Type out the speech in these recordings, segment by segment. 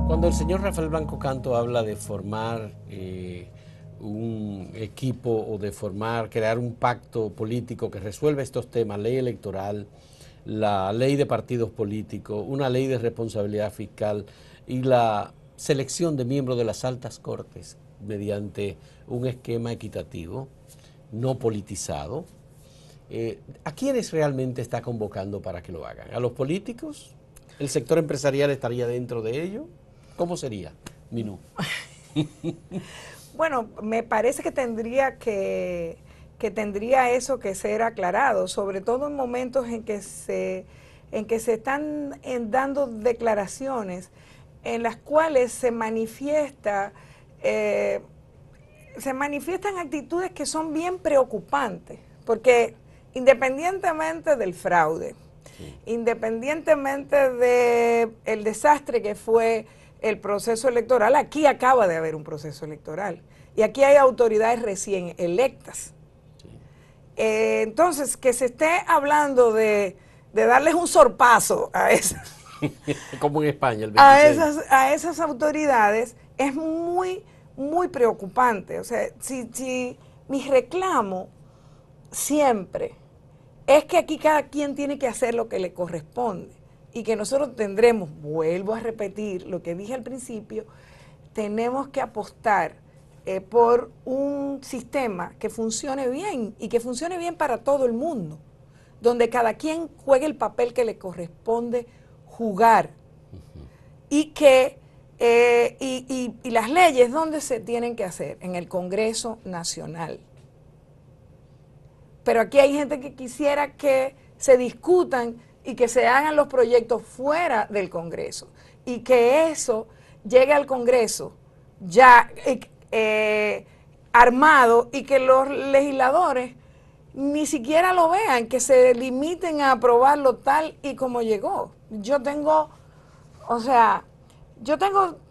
Cuando el señor Rafael Blanco Canto habla de formar un equipo o de crear un pacto político que resuelva estos temas, ley electoral, la ley de partidos políticos, una ley de responsabilidad fiscal y la selección de miembros de las altas cortes mediante un esquema equitativo, no politizado, ¿a quiénes realmente está convocando para que lo hagan? ¿A los políticos? ¿El sector empresarial estaría dentro de ello? ¿Cómo sería, Minú? Bueno, me parece que tendría eso que ser aclarado, sobre todo en momentos en que se están dando declaraciones en las cuales se manifiestan actitudes que son bien preocupantes, porque independientemente del fraude, independientemente del desastre que fue el proceso electoral, aquí acaba de haber un proceso electoral y aquí hay autoridades recién electas. Entonces, que se esté hablando de darles un sorpaso a esas, como en España, el 26. a esas autoridades es muy, muy preocupante. O sea, si mi reclamo siempre es que aquí cada quien tiene que hacer lo que le corresponde y que nosotros tendremos, vuelvo a repetir lo que dije al principio, tenemos que apostar por un sistema que funcione bien y que funcione bien para todo el mundo, donde cada quien juegue el papel que le corresponde jugar y que y las leyes, ¿dónde se tienen que hacer? En el Congreso Nacional. Pero aquí hay gente que quisiera que se discutan y que se hagan los proyectos fuera del Congreso y que eso llegue al Congreso ya armado y que los legisladores ni siquiera lo vean, que se limiten a aprobarlo tal y como llegó. Yo tengo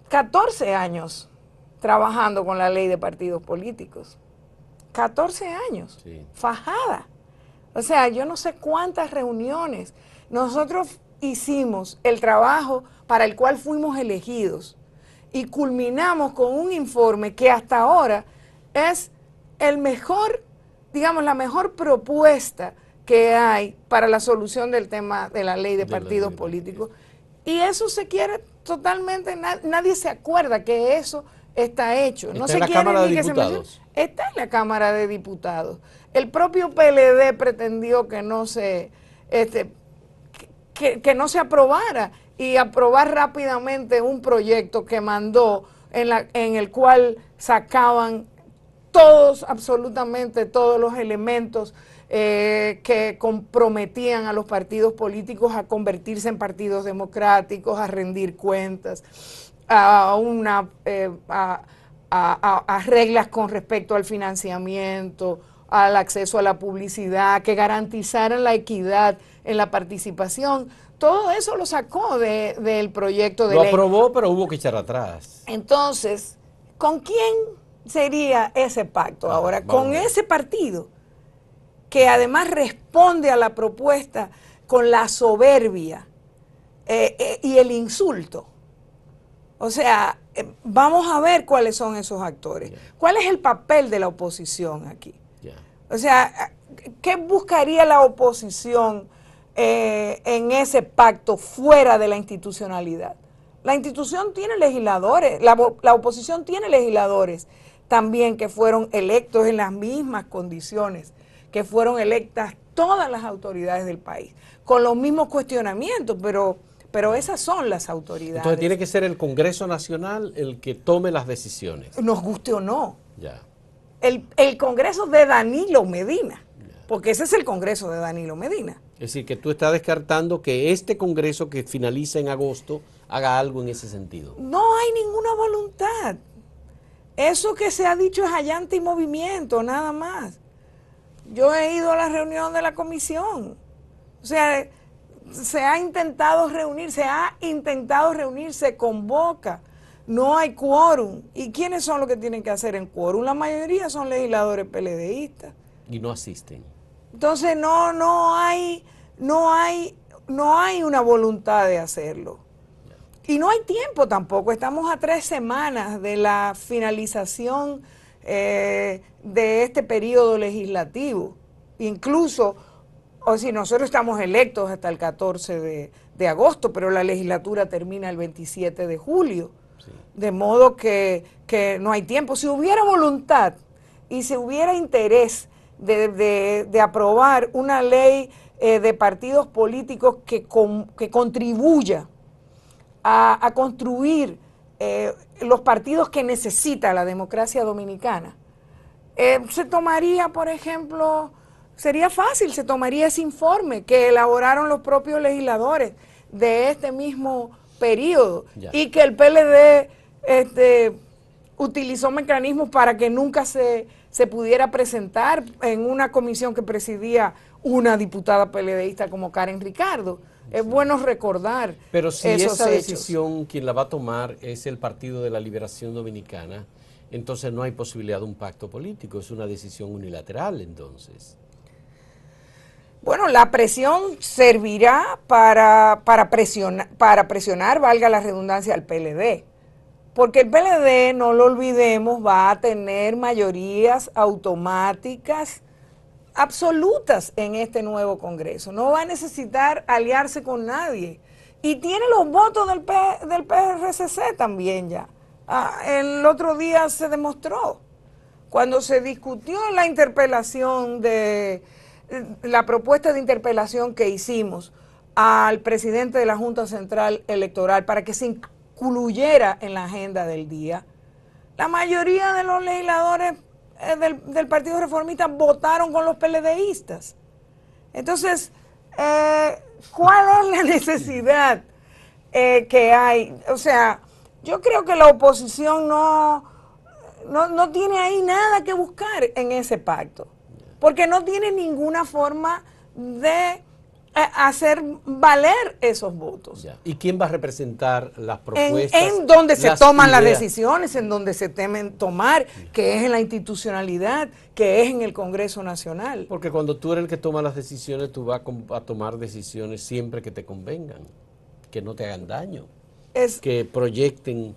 14 años trabajando con la ley de partidos políticos. 14 años, sí. Fajada. O sea, yo no sé cuántas reuniones. Nosotros hicimos el trabajo para el cual fuimos elegidos y culminamos con un informe que hasta ahora es el mejor, digamos, la mejor propuesta que hay para la solución del tema de la ley de partidos políticos. Y eso se quiere totalmente, nadie se acuerda que eso está hecho. No se quiere ni que se mencione. Está en la Cámara de Diputados. El propio PLD pretendió que no se aprobara y aprobar rápidamente un proyecto que mandó en el cual sacaban absolutamente todos los elementos que comprometían a los partidos políticos a convertirse en partidos democráticos, a rendir cuentas, a reglas con respecto al financiamiento, al acceso a la publicidad, que garantizaran la equidad en la participación. Todo eso lo sacó del proyecto de ley. Lo aprobó, pero hubo que echar atrás. Entonces, ¿con quién sería ese pacto ahora? Con ese partido que además responde a la propuesta con la soberbia y el insulto. O sea, vamos a ver cuáles son esos actores. ¿Cuál es el papel de la oposición aquí? O sea, ¿qué buscaría la oposición en ese pacto fuera de la institucionalidad? La institución tiene legisladores, la oposición tiene legisladores también que fueron electos en las mismas condiciones que fueron electas todas las autoridades del país, con los mismos cuestionamientos, pero esas son las autoridades. Entonces tiene que ser el Congreso Nacional el que tome las decisiones. Nos guste o no. Ya. El Congreso de Danilo Medina, porque ese es el Congreso de Danilo Medina. Es decir, que tú estás descartando que este Congreso que finaliza en agosto haga algo en ese sentido. No hay ninguna voluntad. Eso que se ha dicho es allante y movimiento, nada más. Yo he ido a la reunión de la comisión. O sea, se ha intentado reunir, se convoca. No hay quórum. ¿Y quiénes son los que tienen que hacer en quórum? La mayoría son legisladores PLDistas. Y no asisten. Entonces no hay una voluntad de hacerlo. Y no hay tiempo tampoco, estamos a 3 semanas de la finalización de este periodo legislativo. Incluso, o si nosotros estamos electos hasta el 14 de agosto, pero la legislatura termina el 27 de julio. Sí. De modo que no hay tiempo. Si hubiera voluntad y si hubiera interés de aprobar una ley de partidos políticos que contribuya a construir los partidos que necesita la democracia dominicana, se tomaría, por ejemplo, sería fácil, se tomaría ese informe que elaboraron los propios legisladores de este mismo periodo y que el PLD utilizó mecanismos para que nunca se pudiera presentar en una comisión que presidía una diputada PLDista como Karen Ricardo. Es bueno recordar. Pero si esa decisión quien la va a tomar es el Partido de la Liberación Dominicana, entonces no hay posibilidad de un pacto político, es una decisión unilateral entonces. Bueno, la presión servirá para presionar, valga la redundancia, al PLD. Porque el PLD, no lo olvidemos, va a tener mayorías automáticas absolutas en este nuevo Congreso. No va a necesitar aliarse con nadie. Y tiene los votos del PRCC también ya. El otro día se demostró, cuando se discutió la interpelación la propuesta de interpelación que hicimos al presidente de la Junta Central Electoral para que se incluyera en la agenda del día, la mayoría de los legisladores del Partido Reformista votaron con los PLDistas. Entonces, ¿cuál es la necesidad que hay? O sea, yo creo que la oposición no tiene ahí nada que buscar en ese pacto, porque no tiene ninguna forma de hacer valer esos votos. Ya. ¿Y quién va a representar las propuestas? En donde se toman las decisiones, en donde se temen tomar, que es en la institucionalidad, que es en el Congreso Nacional. Porque cuando tú eres el que toma las decisiones, tú vas a tomar decisiones siempre que te convengan, que no te hagan daño, que proyecten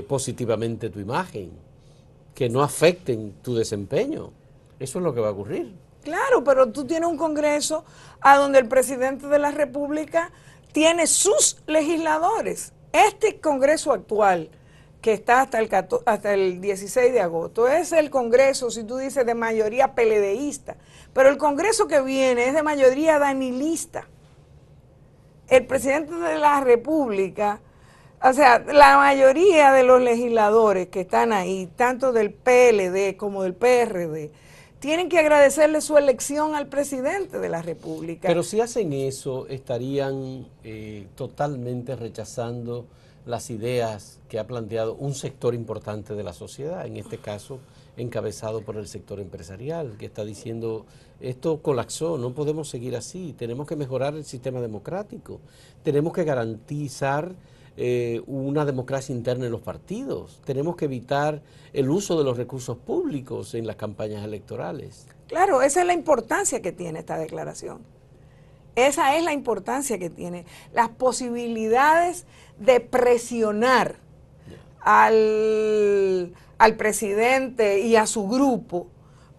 positivamente tu imagen, que no afecten tu desempeño. Eso es lo que va a ocurrir. Claro, pero tú tienes un Congreso a donde el presidente de la República tiene sus legisladores. Este Congreso actual, que está hasta el 16 de agosto, es el Congreso, si tú dices, de mayoría PLDista, pero el Congreso que viene es de mayoría danilista. El presidente de la República, o sea, la mayoría de los legisladores que están ahí, tanto del PLD como del PRD, tienen que agradecerle su elección al presidente de la República. Pero si hacen eso, estarían totalmente rechazando las ideas que ha planteado un sector importante de la sociedad, en este caso encabezado por el sector empresarial, que está diciendo, esto colapsó, no podemos seguir así, tenemos que mejorar el sistema democrático, tenemos que garantizar una democracia interna en los partidos. Tenemos que evitar el uso de los recursos públicos en las campañas electorales. Claro, esa es la importancia que tiene esta declaración. Esa es la importancia que tiene. Las posibilidades de presionar al presidente y a su grupo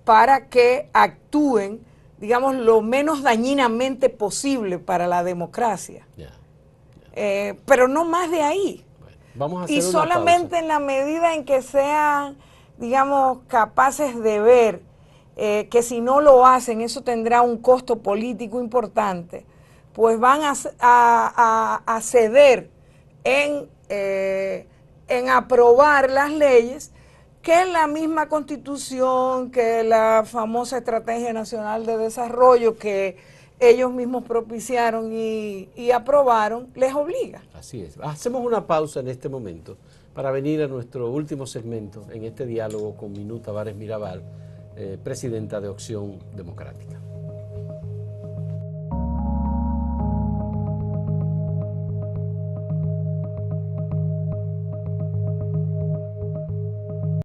para que actúen, digamos, lo menos dañinamente posible para la democracia. Pero no más de ahí. Bueno, vamos a hacer y una solamente pausa. en la medida en que sean, digamos, capaces de ver que si no lo hacen, eso tendrá un costo político importante, pues van a ceder en aprobar las leyes que la misma Constitución, que la famosa Estrategia Nacional de Desarrollo que ellos mismos propiciaron y aprobaron, les obliga. Así es. Hacemos una pausa en este momento para venir a nuestro último segmento en este diálogo con Minú Tavares Mirabal, presidenta de Opción Democrática.